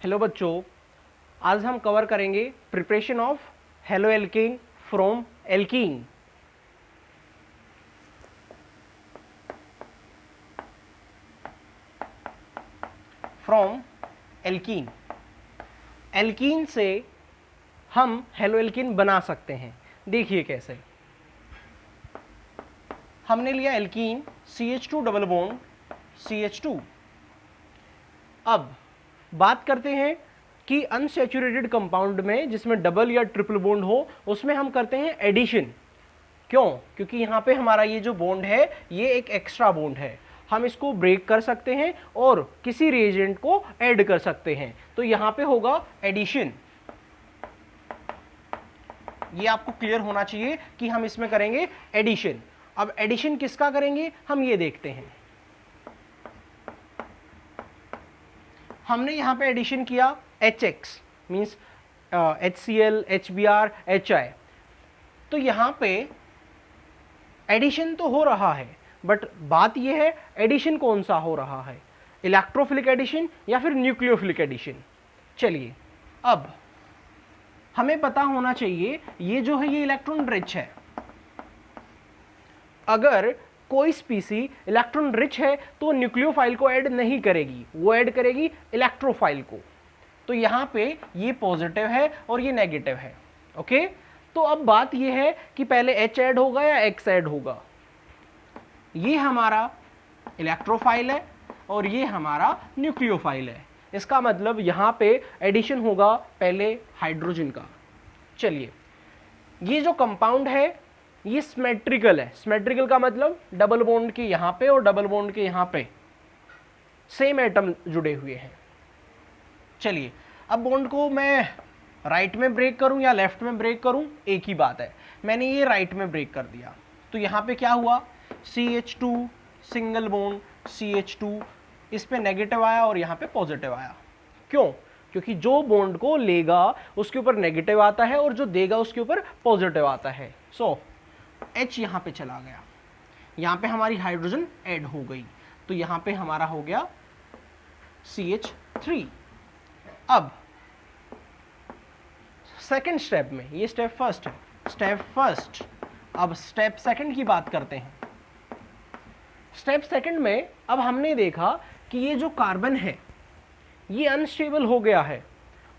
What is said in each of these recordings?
Hello बच्चों, आज हम कवर करेंगे preparation of hello alkene from alkene. From alkene, alkene से हम हेलो एल्कीन बना सकते हैं। देखिए कैसे। हमने लिया alkene CH2 double bond CH2। अब बात करते हैं कि अनसैचुरेटेड कंपाउंड में जिसमें डबल या ट्रिपल बॉन्ड हो, उसमें हम करते हैं एडिशन। क्यों? क्योंकि यहाँ पे हमारा ये जो बॉन्ड है ये एक एक्स्ट्रा बॉन्ड है, हम इसको ब्रेक कर सकते हैं और किसी रिएजेंट को ऐड कर सकते हैं। तो यहाँ पे होगा एडिशन। ये आपको क्लियर होना चाहिए कि हम इसमें करेंगे एडिशन। अब एडिशन किसका करेंगे हम ये देखते हैं। हमने यहाँ पे एडिशन किया HX means HCl, HBr, HI। तो यहाँ पे एडिशन तो हो रहा है, बट बात यह है एडिशन कौन सा हो रहा है, इलेक्ट्रोफिलिक एडिशन या फिर न्यूक्लियोफिलिक एडिशन। चलिए, अब हमें पता होना चाहिए ये जो है ये इलेक्ट्रॉन रिच है। अगर कोई स्पीसी इलेक्ट्रॉन रिच है तो न्यूक्लियोफाइल को ऐड नहीं करेगी, वो ऐड करेगी इलेक्ट्रोफाइल को। तो यहाँ पे ये पॉजिटिव है और ये नेगेटिव है। ओके, तो अब बात ये है कि पहले H ऐड होगा या X ऐड होगा। ये हमारा इलेक्ट्रोफाइल है और ये हमारा न्यूक्लियोफाइल है। इसका मतलब यहाँ पे एडिशन होगा पहले हाइड्रोजन का। चलिए, ये जो कंपाउंड है ये सिमेट्रिकल है। सिमेट्रिकल का मतलब डबल बॉन्ड के यहाँ पे और डबल बॉन्ड के यहाँ पे सेम एटम जुड़े हुए हैं। चलिए, अब बॉन्ड को मैं राइट में ब्रेक करूं या लेफ्ट में ब्रेक करूं, एक ही बात है। मैंने ये राइट में ब्रेक कर दिया तो यहाँ पे क्या हुआ, CH2 सिंगल बॉन्ड CH2, इस पे नेगेटिव आया और यहाँ पे पॉजिटिव आया। क्यों? क्योंकि जो बॉन्ड को लेगा उसके ऊपर नेगेटिव आता है और जो देगा उसके ऊपर पॉजिटिव आता है। सो H यहाँ पे चला गया, यहाँ पे हमारी हाइड्रोजन ऐड हो गई, तो यहाँ पे हमारा हो गया CH3। अब सेकंड स्टेप में, ये स्टेप फर्स्ट है, स्टेप फर्स्ट। अब स्टेप सेकंड की बात करते हैं। स्टेप सेकंड में अब हमने देखा कि ये जो कार्बन है ये अनस्टेबल हो गया है।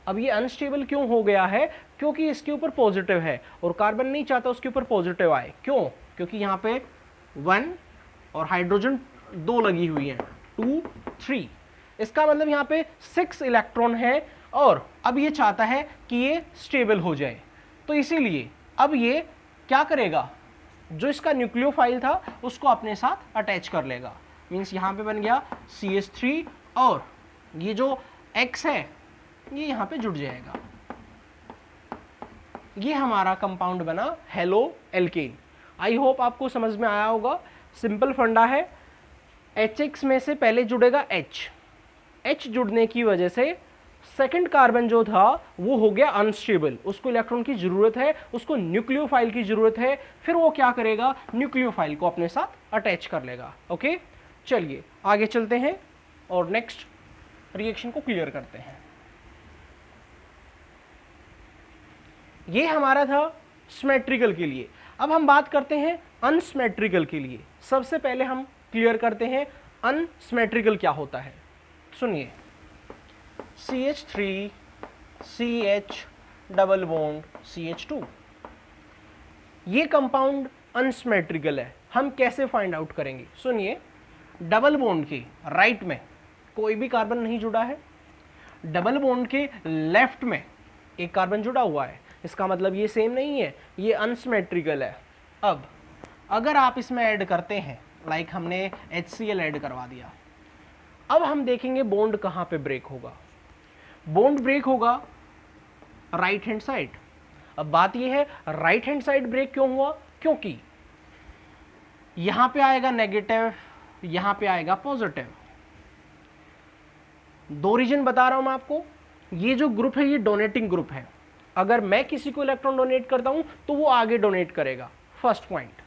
अब ये अनस्टेबल क्यों हो गया है? क्योंकि इसके ऊपर पॉजिटिव है और कार्बन नहीं चाहता उसके ऊपर पॉजिटिव आए। क्यों? क्योंकि यहाँ पे 1 और हाइड्रोजन 2 लगी हुई हैं, 2 3। इसका मतलब यहाँ पे 6 इलेक्ट्रॉन है और अब ये चाहता है कि ये स्टेबल हो जाए। तो इसीलिए अब ये क्या करेगा, जो इसका न्यूक्लियोफाइल था उसको अपने साथ अटैच कर लेगा। मीन्स यहाँ पे बन गया CH3 और ये जो X है ये यहाँ पे जुड़ जाएगा। ये हमारा कंपाउंड बना हेलो एल्केन। आई होप आपको समझ में आया होगा। सिंपल फंडा है, HX में से पहले जुड़ेगा H जुड़ने की वजह से सेकंड कार्बन जो था वो हो गया अनस्टेबल, उसको इलेक्ट्रॉन की जरूरत है, उसको न्यूक्लियोफाइल की जरूरत है। फिर वो क्या करेगा, न्यूक्लियोफाइल को अपने साथ अटैच कर लेगा। ओके, चलिए आगे चलते हैं और नेक्स्ट रिएक्शन को क्लियर करते हैं। ये हमारा था सिमेट्रिकल के लिए। अब हम बात करते हैं अनसिमेट्रिकल के लिए। सबसे पहले हम क्लियर करते हैं अनसिमेट्रिकल क्या होता है। सुनिए, CH3 CH double bond CH2, ये कंपाउंड अनसिमेट्रिकल है। हम कैसे फाइंड आउट करेंगे? सुनिए, डबल बॉन्ड के राइट में कोई भी कार्बन नहीं जुड़ा है, डबल बॉन्ड के लेफ्ट में एक कार्बन जुड़ा हुआ है। इसका मतलब ये सेम नहीं है, ये अनसिमेट्रिकल है। अब अगर आप इसमें ऐड करते हैं, लाइक हमने HCl ऐड करवा दिया, अब हम देखेंगे बॉन्ड कहाँ पे ब्रेक होगा। बॉन्ड ब्रेक होगा राइट हैंड साइड। अब बात ये है राइट हैंड साइड ब्रेक क्यों हुआ? क्योंकि यहां पे आएगा नेगेटिव, यहां पे आएगा पॉजिटिव। 2 रीजन बता रहा हूं मैं आपको। ये जो ग्रुप है ये डोनेटिंग ग्रुप है। अगर मैं किसी को इलेक्ट्रॉन डोनेट करता हूं तो वो आगे डोनेट करेगा, फर्स्ट पॉइंट।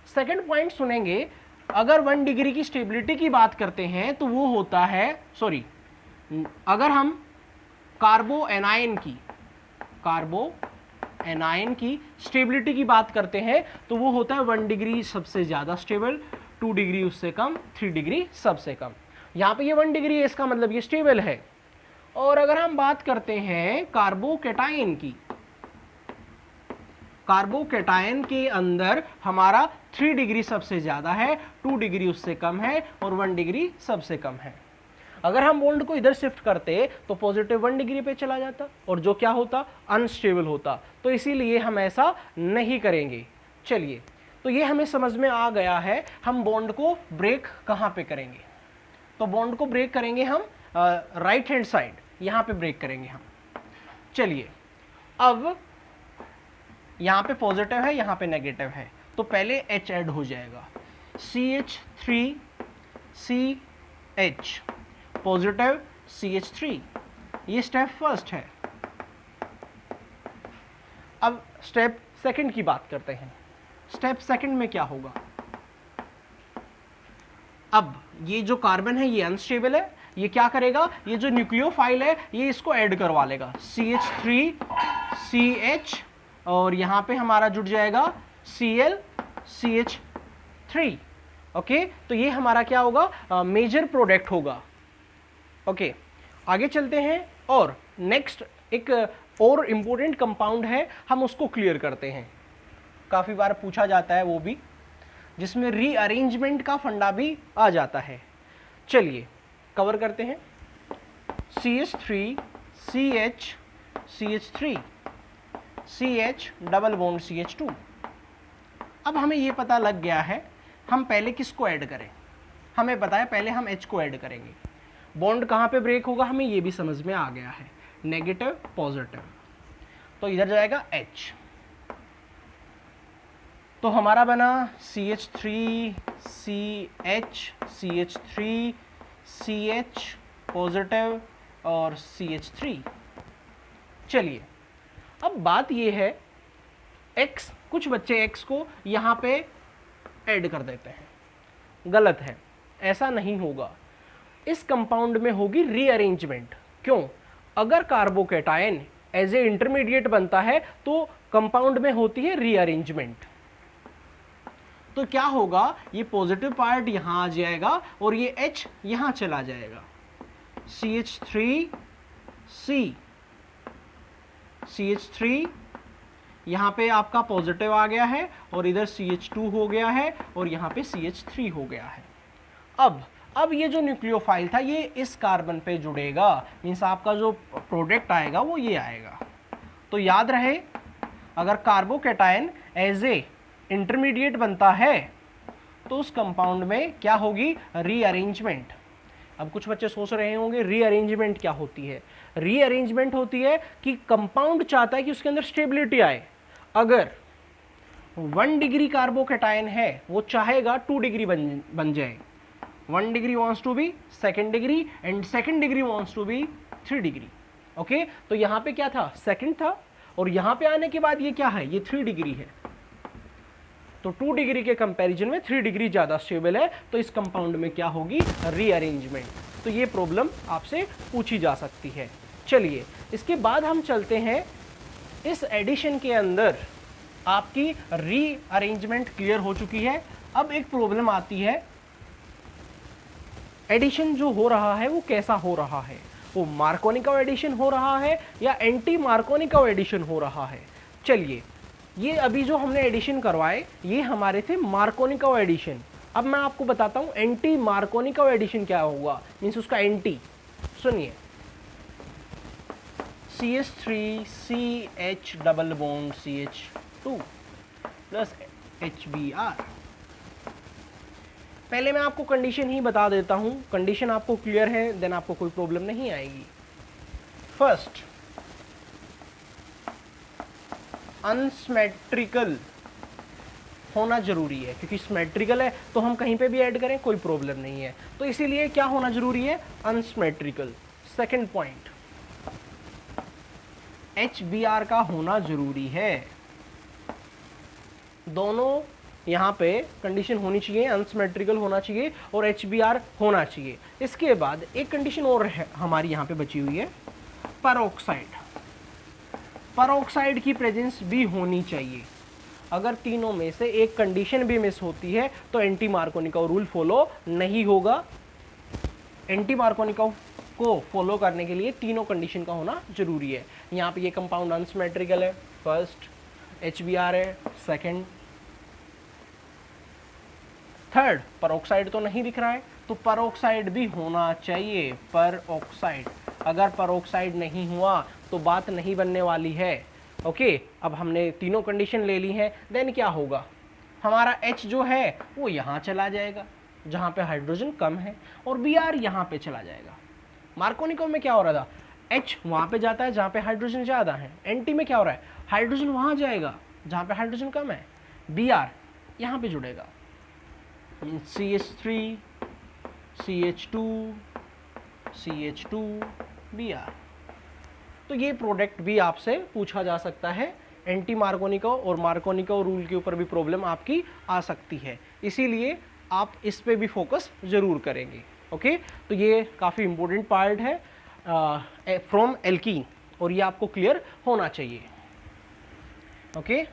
सेकंड पॉइंट सुनेंगे, अगर 1 डिग्री की स्टेबिलिटी की बात करते हैं तो वो होता है, सॉरी, अगर हम कार्बो एनायन की स्टेबिलिटी की बात करते हैं तो वो होता है 1 डिग्री सबसे ज्यादा स्टेबल, 2 डिग्री उससे कम, 3 डिग्री सबसे कम। यहाँ पे ये 1 डिग्री है, इसका मतलब ये स्टेबल है। और अगर हम बात करते हैं कार्बोकैटायन की, कार्बोकैटायन के अंदर हमारा 3 डिग्री सबसे ज्यादा है, 2 डिग्री उससे कम है और 1 डिग्री सबसे कम है। अगर हम बॉन्ड को इधर शिफ्ट करते तो पॉजिटिव 1 डिग्री पे चला जाता और जो क्या होता, अनस्टेबल होता। तो इसीलिए हम ऐसा नहीं करेंगे। चलिए, तो ये हमें समझ में आ गया है हम बॉन्ड को ब्रेक कहाँ पे करेंगे। तो बॉन्ड को ब्रेक करेंगे हम राइट हैंड साइड, यहाँ पे ब्रेक करेंगे हम। चलिए, अब यहाँ पे पॉजिटिव है, यहाँ पे नेगेटिव है, तो पहले H ऐड हो जाएगा, CH3CH पॉजिटिव CH3, ये स्टेप फर्स्ट है। अब स्टेप सेकंड की बात करते हैं। स्टेप सेकंड में क्या होगा, अब ये जो कार्बन है ये अनस्टेबल है, ये क्या करेगा, ये जो न्यूक्लियोफाइल है ये इसको ऐड करवा लेगा, CH3CH और यहाँ पे हमारा जुड़ जाएगा ClCH3। ओके, तो ये हमारा क्या होगा, मेजर प्रोडक्ट होगा। ओके, आगे चलते हैं और नेक्स्ट एक और इम्पोर्टेंट कंपाउंड है, हम उसको क्लियर करते हैं। काफ़ी बार पूछा जाता है वो भी, जिसमें रीअरेंजमेंट का फंडा भी आ जाता है। चलिए कवर करते हैं। CH3CH CH double bond CH2। अब हमें ये पता लग गया है हम पहले किसको ऐड करें। हमें पता है पहले हम H को ऐड करेंगे। बॉन्ड कहाँ पे ब्रेक होगा हमें ये भी समझ में आ गया है, नेगेटिव पॉजिटिव, तो इधर जाएगा H। तो हमारा बना CH3CH CH3CH पॉजिटिव और CH3। चलिए, अब बात ये है X, कुछ बच्चे X को यहाँ पे ऐड कर देते हैं, गलत है, ऐसा नहीं होगा। इस कंपाउंड में होगी रीअरेंजमेंट। क्यों, अगर कार्बोकैटायन एज ए इंटरमीडिएट बनता है तो कंपाउंड में होती है रीअरेंजमेंट। तो क्या होगा, ये पॉजिटिव पार्ट यहां आ जाएगा और ये H यहां चला जाएगा, CH3 यहां पे आपका पॉजिटिव आ गया है और इधर CH2 हो गया है और यहां पे CH3 हो गया है। अब ये जो न्यूक्लियोफाइल था ये इस कार्बन पे जुड़ेगा, मीन्स आपका जो प्रोडक्ट आएगा वो ये आएगा। तो याद रहे, अगर कार्बोकैटायन एज ए इंटरमीडिएट बनता है तो उस कंपाउंड में क्या होगी, रीअरेंजमेंट। अब कुछ बच्चे सोच रहे होंगे रीअरेंजमेंट क्या होती है। रीअरेंजमेंट होती है कि कंपाउंड चाहता है कि उसके अंदर स्टेबिलिटी आए। अगर 1 डिग्री कार्बोकैटायन है वो चाहेगा 2 डिग्री बन जाए। 1 degree wants to be 2nd degree and 2nd degree wants to be 3 degree. Okay, तो यहाँ पे क्या था, 2nd था, और यहाँ पे आने के बाद ये क्या है, ये 3 डिग्री है। तो 2 डिग्री के कंपैरिजन में 3 डिग्री ज़्यादा स्टेबल है, तो इस कंपाउंड में क्या होगी, रीअरेंजमेंट। तो ये प्रॉब्लम आपसे पूछी जा सकती है। चलिए, इसके बाद हम चलते हैं इस एडिशन के अंदर आपकी रीअरेंजमेंट क्लियर हो चुकी है। अब एक प्रॉब्लम आती है, एडिशन जो हो रहा है वो कैसा हो रहा है, वो मार्कोनिकोव एडिशन हो रहा है या एंटी मार्कोनिकोव एडिशन हो रहा है। चलिए, ये अभी जो हमने एडिशन करवाए ये हमारे थे मार्कोनिकोव एडिशन। अब मैं आपको बताता हूँ एंटी मार्कोनिकोव एडिशन क्या होगा, मीन्स उसका एंटी। सुनिए, CH3CH double bond CH2 plus HBr। पहले मैं आपको कंडीशन ही बता देता हूं, कंडीशन आपको क्लियर है देन आपको कोई प्रॉब्लम नहीं आएगी। फर्स्ट, अनसिमेट्रिकल होना जरूरी है, क्योंकि सिमेट्रिकल है तो हम कहीं पे भी ऐड करें कोई प्रॉब्लम नहीं है, तो इसीलिए क्या होना जरूरी है, अनसिमेट्रिकल। सेकंड पॉइंट, HBr का होना जरूरी है। दोनों यहाँ पे कंडीशन होनी चाहिए, अनसिमेट्रिकल होना चाहिए और HBr होना चाहिए। इसके बाद एक कंडीशन और है हमारी यहाँ पे बची हुई है, परोक्साइड की प्रेजेंस भी होनी चाहिए। अगर तीनों में से एक कंडीशन भी मिस होती है तो एंटी मार्कोनिकोव रूल फॉलो नहीं होगा। एंटी मार्कोनिकोव को फॉलो करने के लिए तीनों कंडीशन का होना जरूरी है। यहाँ पे ये कंपाउंड अनसिमेट्रिकल है, फर्स्ट, HBr है, सेकंड, थर्ड परोक्साइड तो नहीं दिख रहा है, तो परोक्साइड भी होना चाहिए। परोक्साइड, अगर परोक्साइड नहीं हुआ तो बात नहीं बनने वाली है। ओके, अब हमने तीनों कंडीशन ले ली हैं, देन क्या होगा, हमारा H जो है वो यहाँ चला जाएगा जहाँ पे हाइड्रोजन कम है, और Br यहाँ पे चला जाएगा। मार्कोनिकोव में क्या हो रहा था, H वहाँ पे जाता है जहाँ पे हाइड्रोजन ज़्यादा है, NT में क्या हो रहा है, हाइड्रोजन वहाँ जाएगा जहाँ पे हाइड्रोजन कम है, Br यहाँ पे जुड़ेगा, CH3 CH2 CH2 Br। तो ये प्रोडक्ट भी आपसे पूछा जा सकता है। एंटी मार्कोनिकोव और मार्कोनिकोव रूल के ऊपर भी प्रॉब्लम आपकी आ सकती है, इसीलिए आप इस पे भी फोकस जरूर करेंगे। ओके, तो ये काफ़ी इंपॉर्टेंट पार्ट है फ्रॉम एल्कीन, और ये आपको क्लियर होना चाहिए। ओके,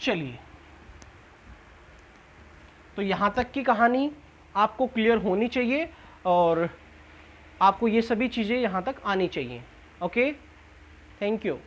चलिए, तो यहाँ तक की कहानी आपको क्लियर होनी चाहिए और आपको ये सभी चीज़ें यहाँ तक आनी चाहिए। Okay, thank you.